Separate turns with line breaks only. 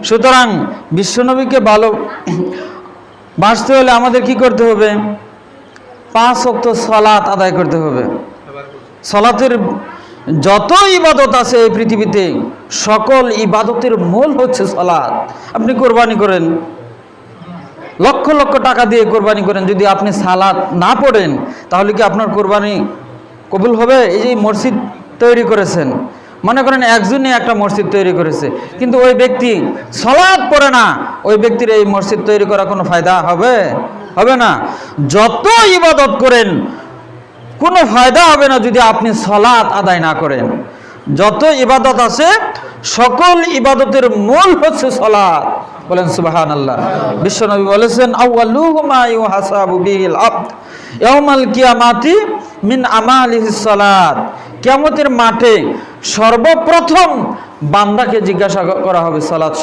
সুতরাং বিশ্বনবীকে ভালো বাসতে হলে আমাদের কি করতে হবে? 5 ওয়াক্ত সালাত আদায় করতে হবে। সালাতের যত ইবাদত আছে এই পৃথিবীতে, সকল ইবাদতের মূল হচ্ছে সালাত। আপনি কোরবানি করেন, লক্ষ লক্ষ টাকা দিয়ে কোরবানি করেন, যদি আপনি সালাত না পড়েন তাহলে কি আপনার কোরবানি কবুল হবে? এই যে মসজিদ তৈরি করেছেন, মনে করেন একজনই একটা মসজিদ তৈরি করেছে, কিন্তু ওই ব্যক্তি সালাত পড়ে না, ওই ব্যক্তির এই মসজিদ তৈরি করা কোনো ফায়দা হবে? হবে না। যত ইবাদত করেন কোনো ফায়দা হবে না যদি আপনি সালাত আদায় না করেন। যত ইবাদত আছে সকল ইবাদতের মূল হচ্ছে সালাত। বলেন সুবহানাল্লাহ। বিশ্বনবী বলেছেন, আউয়ালুহু মা ইউহাসাবু বিহিল আবদ ইয়াউমাল কিয়ামাতি মিন আমালিহিস সালাত। কিয়ামতের মাঠে সর্বপ্রথম বান্দাকে জিজ্ঞাসা করা হবে সালাত